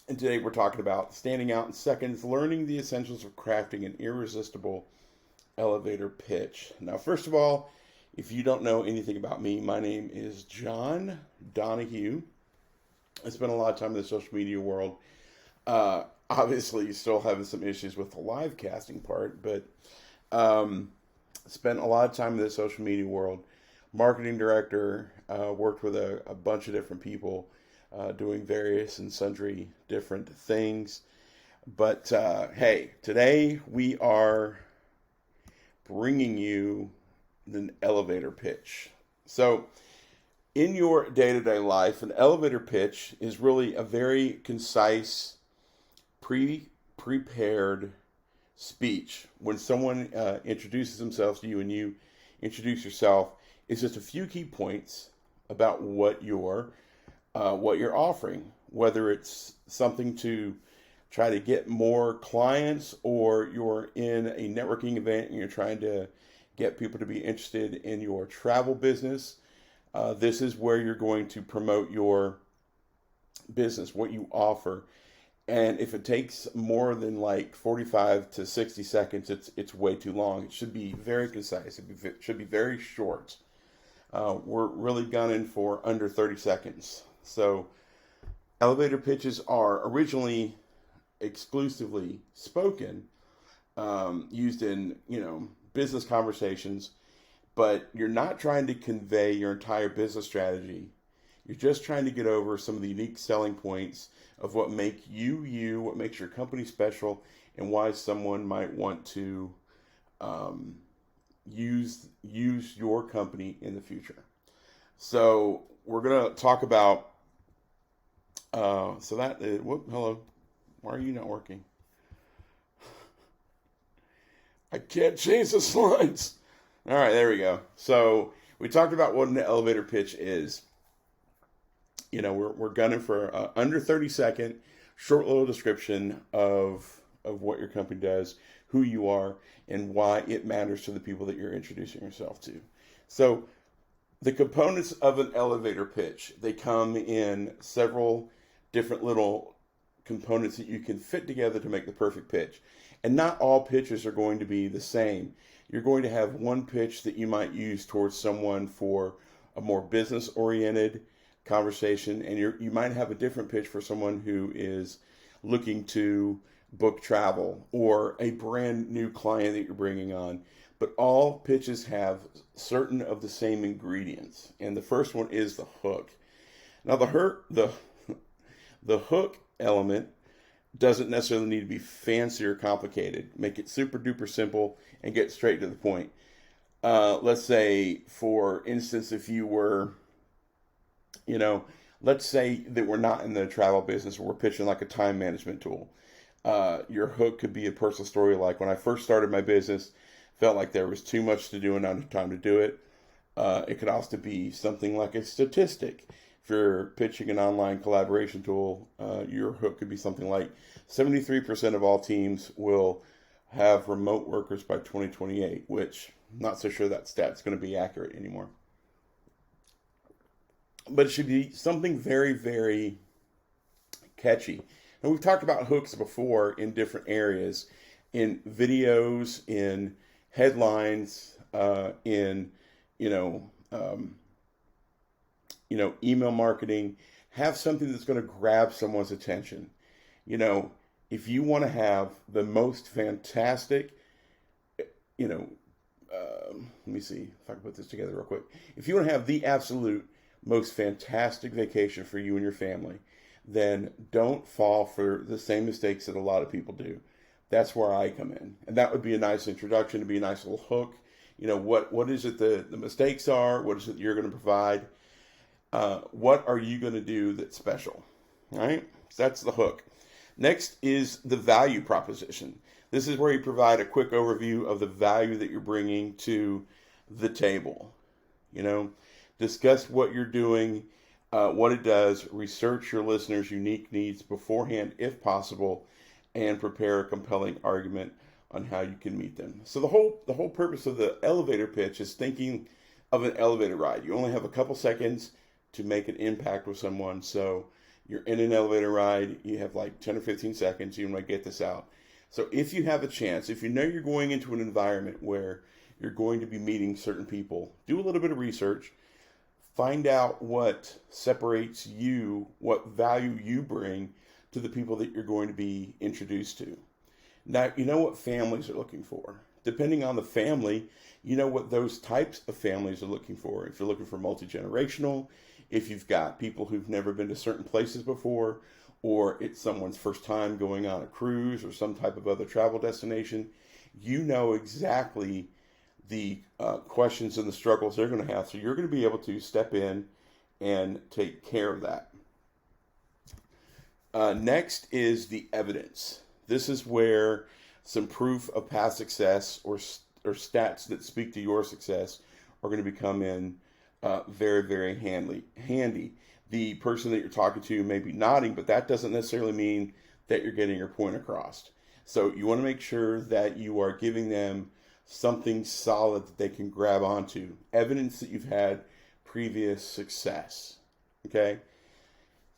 And today we're talking about standing out in seconds, learning the essentials of crafting an irresistible elevator pitch. Now, first of all, if you don't know anything about me, my name is John Donahue. I spent a lot of time in the social media world. Obviously, still having some issues with the live casting part, but spent a lot of time in the social media world. Marketing director, worked with a bunch of different people, doing various and sundry different things. But hey, today we are bringing you an elevator pitch. So, in your day to day life, an elevator pitch is really a very concise, prepared speech. When someone introduces themselves to you and you introduce yourself, it's just a few key points about what you're offering, whether it's something to try to get more clients or you're in a networking event and you're trying to get people to be interested in your travel business. This is where you're going to promote your business, what you offer. And if it takes more than like 45 to 60 seconds, it's way too long. It should be very concise. It should be very short. We're really gunning for under 30 seconds. So elevator pitches are originally exclusively spoken, used in, business conversations, but you're not trying to convey your entire business strategy. You're just trying to get over some of the unique selling points of what make you, what makes your company special, and why someone might want to use your company in the future. So we're gonna talk about. Hello, why are you not working? I can't change the slides. All right, there we go. So we talked about what an elevator pitch is. We're gunning for under 30-second, short little description of what your company does, who you are, and why it matters to the people that you're introducing yourself to. So the components of an elevator pitch, they come in several different little components that you can fit together to make the perfect pitch. And not all pitches are going to be the same. You're going to have one pitch that you might use towards someone for a more business oriented conversation, and you might have a different pitch for someone who is looking to book travel or a brand new client that you're bringing on. But all pitches have certain of the same ingredients, and the first one is the hook. Now the hook element doesn't necessarily need to be fancy or complicated. Make it super duper simple and get straight to the point. Let's say, for instance, if you were, let's say that we're not in the travel business, we're pitching like a time management tool. Your hook could be a personal story like, when I first started my business, felt like there was too much to do and not enough time to do it. It could also be something like a statistic. If you're pitching an online collaboration tool, your hook could be something like 73% of all teams will have remote workers by 2028, which I'm not so sure that stat's going to be accurate anymore. But it should be something very, very catchy. And we've talked about hooks before in different areas, in videos, in headlines, in email marketing. Have something that's going to grab someone's attention. If you want to have the most fantastic, let me see if I can put this together real quick. If you want to have the absolute most fantastic vacation for you and your family, then don't fall for the same mistakes that a lot of people do. That's where I come in. And that would be a nice introduction, to be a nice little hook. What is it the mistakes are? What is it you're going to provide? What are you going to do that's special? All right? So that's the hook. Next is the value proposition. This is where you provide a quick overview of the value that you're bringing to the table. Discuss what you're doing, what it does, research your listeners' unique needs beforehand, if possible, and prepare a compelling argument on how you can meet them. So the whole purpose of the elevator pitch is thinking of an elevator ride. You only have a couple seconds to make an impact with someone, so You're in an elevator ride. You have like 10 or 15 seconds. You might get this out. So if you have a chance, if you know you're going into an environment where you're going to be meeting certain people, do a little bit of research. Find out what separates you, what value you bring to the people that you're going to be introduced to. Now, you know what families are looking for. Depending on the family, you know what those types of families are looking for. If you're looking for multi-generational, if you've got people who've never been to certain places before, or it's someone's first time going on a cruise or some type of other travel destination, you know exactly the questions and the struggles they're going to have. So you're going to be able to step in and take care of that. Next is the evidence. This is where some proof of past success or stats that speak to your success are going to become in very, very handy. The person that you're talking to may be nodding, but that doesn't necessarily mean that you're getting your point across. So you want to make sure that you are giving them something solid that they can grab onto. Evidence that you've had previous success. Okay?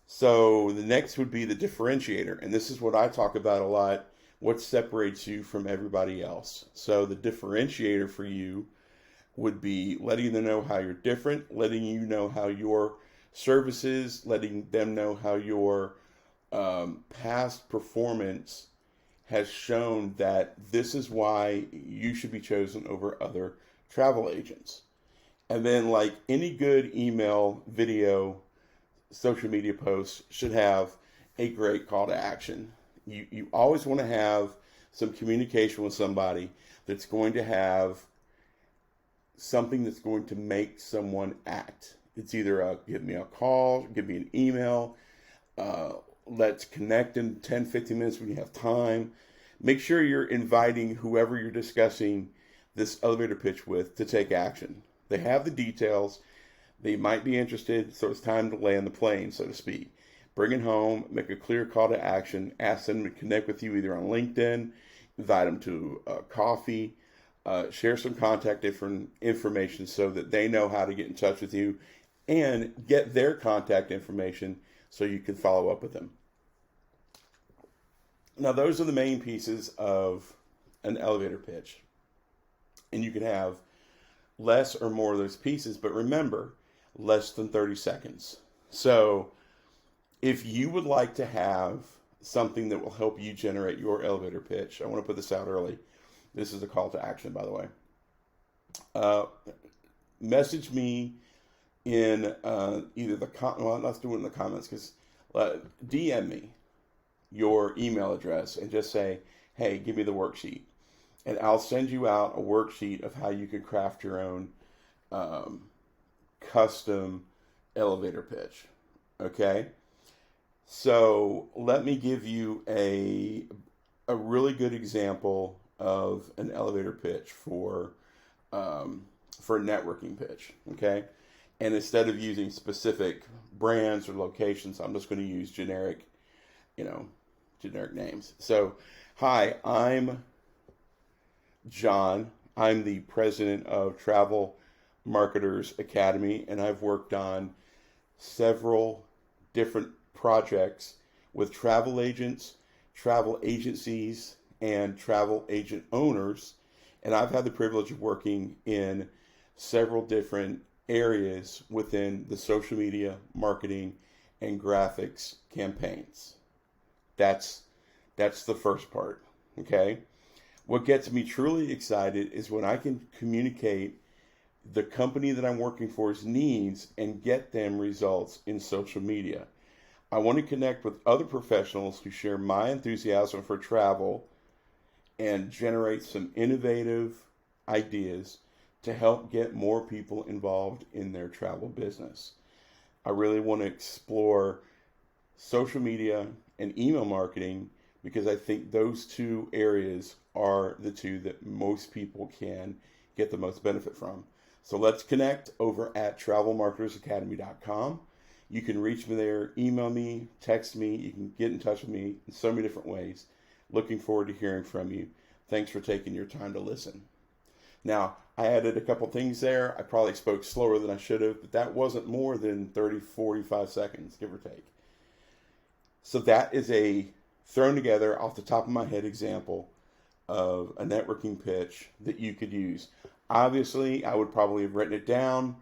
So the next would be the differentiator. And this is what I talk about a lot. What separates you from everybody else. So the differentiator for you would be letting them know how you're different, letting you know how your services, letting them know how your past performance has shown that this is why you should be chosen over other travel agents. And then, like any good email, video, social media post should have a great call to action. You always want to have some communication with somebody that's going to have something that's going to make someone act. It's either give me a call, give me an email, let's connect in 10, 15 minutes when you have time. Make sure you're inviting whoever you're discussing this elevator pitch with to take action. They have the details. They might be interested, so it's time to land the plane, so to speak. Bring it home, make a clear call to action, ask them to connect with you either on LinkedIn, invite them to coffee, share some contact information so that they know how to get in touch with you, and get their contact information so you can follow up with them. Now, those are the main pieces of an elevator pitch. And you can have less or more of those pieces, but remember, less than 30 seconds. So if you would like to have something that will help you generate your elevator pitch, I want to put this out early. This is a call to action, by the way. Message me in either let's do it in the comments, because DM me your email address and just say, hey, give me the worksheet. And I'll send you out a worksheet of how you can craft your own custom elevator pitch. Okay? So let me give you a really good example of an elevator pitch for a networking pitch. Okay? And instead of using specific brands or locations, I'm just going to use generic names. So, hi, I'm John. I'm the president of Travel Marketers Academy, and I've worked on several different projects with travel agents, travel agencies, and travel agent owners. And I've had the privilege of working in several different areas within the social media, marketing, and graphics campaigns. That's the first part, okay? What gets me truly excited is when I can communicate the company that I'm working for's needs and get them results in social media. I want to connect with other professionals who share my enthusiasm for travel and generate some innovative ideas to help get more people involved in their travel business. I really want to explore social media and email marketing because I think those two areas are the two that most people can get the most benefit from. So let's connect over at travelmarketersacademy.com. You can reach me there, email me, text me. You can get in touch with me in so many different ways. Looking forward to hearing from you. Thanks for taking your time to listen. Now, I added a couple things there. I probably spoke slower than I should have, but that wasn't more than 30, 45 seconds, give or take. So that is a thrown together off the top of my head example of a networking pitch that you could use. Obviously, I would probably have written it down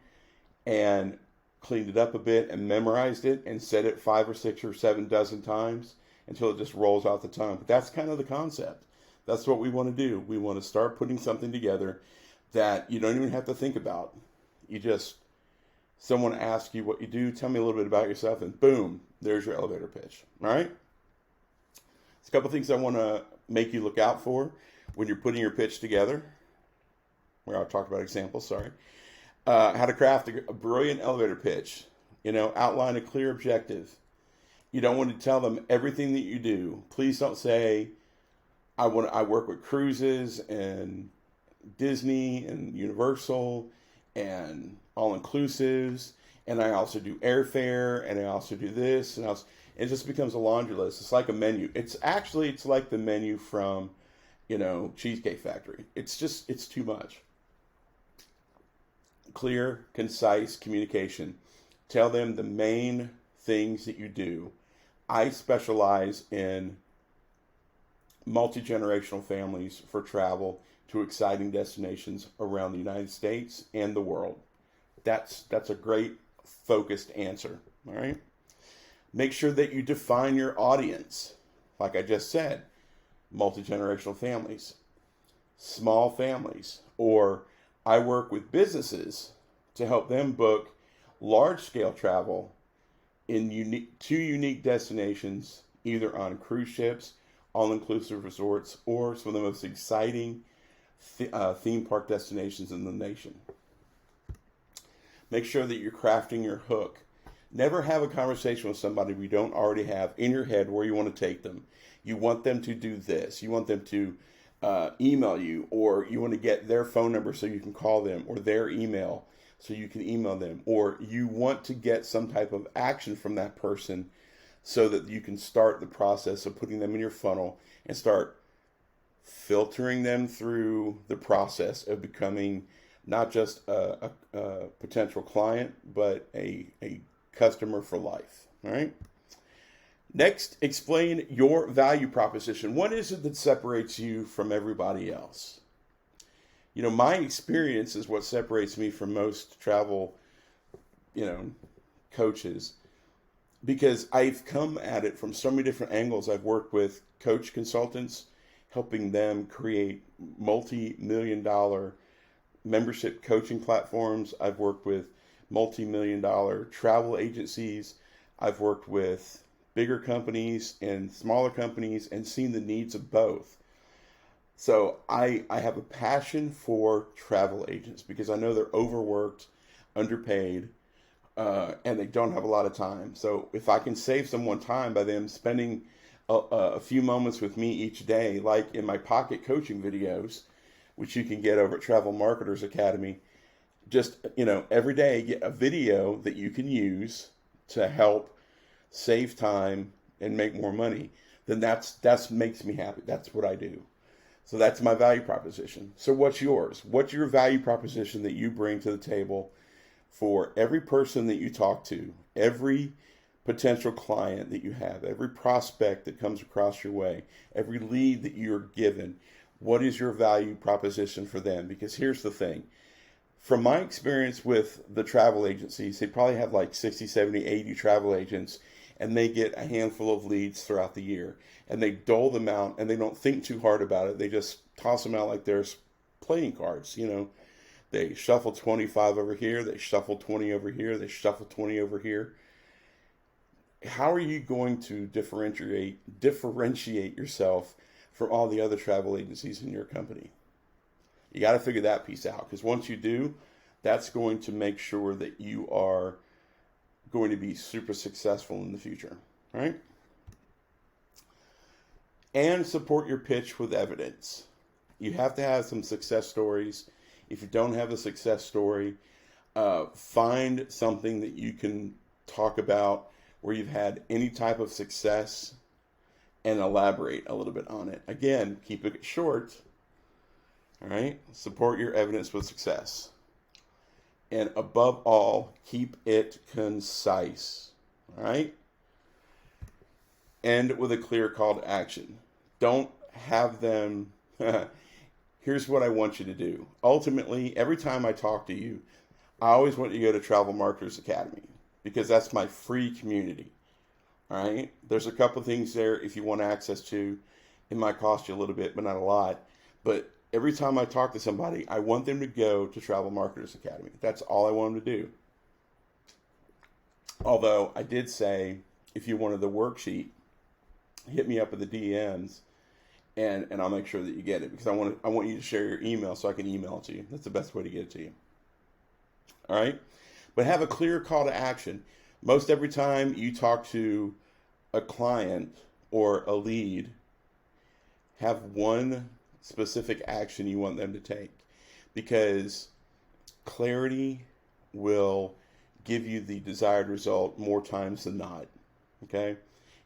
and cleaned it up a bit and memorized it and said it 5 or 6 or 7 dozen times until it just rolls out the tongue. But that's kind of the concept. That's what we want to do. We want to start putting something together that you don't even have to think about. You just, someone asks you what you do, tell me a little bit about yourself, and boom, there's your elevator pitch. All right? There's a couple things I want to make you look out for when you're putting your pitch together. Where I'll talk about examples, sorry. How to craft a brilliant elevator pitch. Outline a clear objective. You don't want to tell them everything that you do. Please don't say, I work with cruises and Disney and Universal and all-inclusives, and I also do airfare, and I also do this, and it just becomes a laundry list. It's like a menu. It's like the menu from, Cheesecake Factory. It's too much. Clear, concise communication. Tell them the main things that you do. I specialize in multi-generational families for travel to exciting destinations around the United States and the world. That's a great focused answer. All right. Make sure that you define your audience. Like I just said, multi-generational families, small families, or I work with businesses to help them book large-scale travel in two unique destinations, either on cruise ships, all-inclusive resorts, or some of the most exciting theme park destinations in the nation. Make sure that you're crafting your hook. Never have a conversation with somebody you don't already have in your head where you want to take them. You want them to do this. You want them to email you, or you want to get their phone number so you can call them, or their email so you can email them, or you want to get some type of action from that person so that you can start the process of putting them in your funnel and start filtering them through the process of becoming not just a potential client, but a customer for life. All right. Next, explain your value proposition. What is it that separates you from everybody else? My experience is what separates me from most travel, coaches, because I've come at it from so many different angles. I've worked with coach consultants, helping them create multi-million-dollar membership coaching platforms. I've worked with multi-million-dollar travel agencies. I've worked with bigger companies and smaller companies and seen the needs of both. So I have a passion for travel agents because I know they're overworked, underpaid, and they don't have a lot of time. So if I can save someone time by them spending a few moments with me each day, like in my pocket coaching videos, which you can get over at Travel Marketers Academy, just, every day get a video that you can use to help save time and make more money, then that's makes me happy. That's what I do. So that's my value proposition. So what's yours? What's your value proposition that you bring to the table for every person that you talk to, every potential client that you have, every prospect that comes across your way, every lead that you're given? What is your value proposition for them? Because here's the thing. From my experience with the travel agencies, they probably have like 60, 70, 80 travel agents, and they get a handful of leads throughout the year, and they dole them out, and they don't think too hard about it. They just toss them out like there's playing cards. They shuffle 25 over here, they shuffle 20 over here, they shuffle 20 over here. How are you going to differentiate yourself from all the other travel agencies in your company? You got to figure that piece out, because once you do, that's going to make sure that you are going to be super successful in the future, right? And support your pitch with evidence. You have to have some success stories. If you don't have a success story, find something that you can talk about where you've had any type of success and elaborate a little bit on it. Again, keep it short. All right? Support your evidence with success. And above all, keep it concise. All right? end with a clear call to action. Don't have them, here's what I want you to do. Ultimately, every time I talk to you, I always want you to go to Travel Marketers Academy because that's my free community. All right. There's a couple of things there if you want access to. It might cost you a little bit, but not a lot. But every time I talk to somebody, I want them to go to Travel Marketers Academy. That's all I want them to do. Although I did say, if you wanted the worksheet, hit me up with the DMs, and I'll make sure that you get it because I want you to share your email so I can email it to you. That's the best way to get it to you. All right, but have a clear call to action. Most every time you talk to a client or a lead, have one specific action you want them to take, because clarity will give you the desired result more times than not. Okay,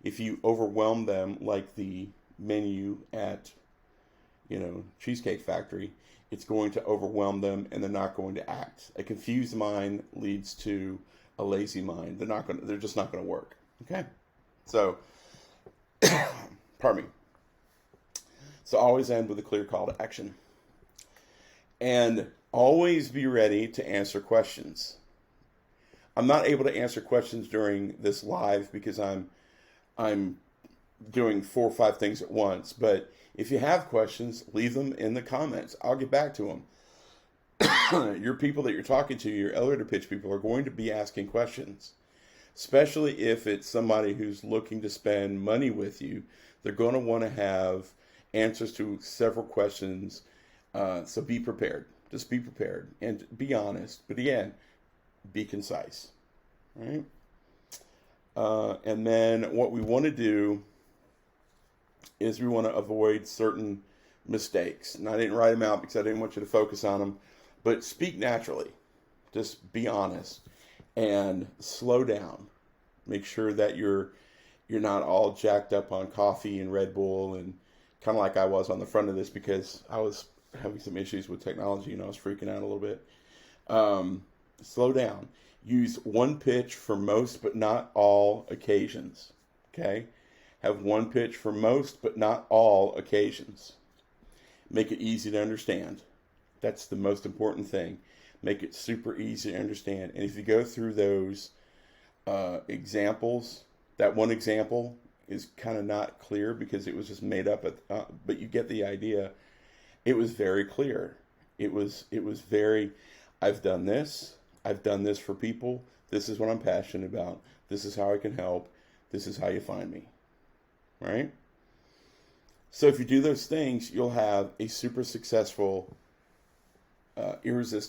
if you overwhelm them like the menu at Cheesecake Factory, it's going to overwhelm them and they're not going to act. A confused mind leads to a lazy mind. They're just not going to work. Okay, so pardon me. So always end with a clear call to action, and always be ready to answer questions. I'm not able to answer questions during this live because I'm doing 4 or 5 things at once. But if you have questions, leave them in the comments. I'll get back to them. Your people that you're talking to, your elevator pitch people, are going to be asking questions, especially if it's somebody who's looking to spend money with you. They're going to want to have answers to several questions. So be prepared. Just be prepared and be honest. But again, be concise. Right? And then what we want to do is we want to avoid certain mistakes. And I didn't write them out because I didn't want you to focus on them. But speak naturally. Just be honest and slow down. Make sure that you're not all jacked up on coffee and Red Bull, and kind of like I was on the front of this because I was having some issues with technology and I was freaking out a little bit. Slow down. Use one pitch for most but not all occasions. Okay? Have one pitch for most but not all occasions. Make it easy to understand. That's the most important thing. Make it super easy to understand. And if you go through those examples, that one example is kind of not clear because it was just made up, but you get the idea. It was very clear. It was very, I've done this for people. This is what I'm passionate about. This is how I can help. This is how you find me. Right? So if you do those things, you'll have a super successful, irresistible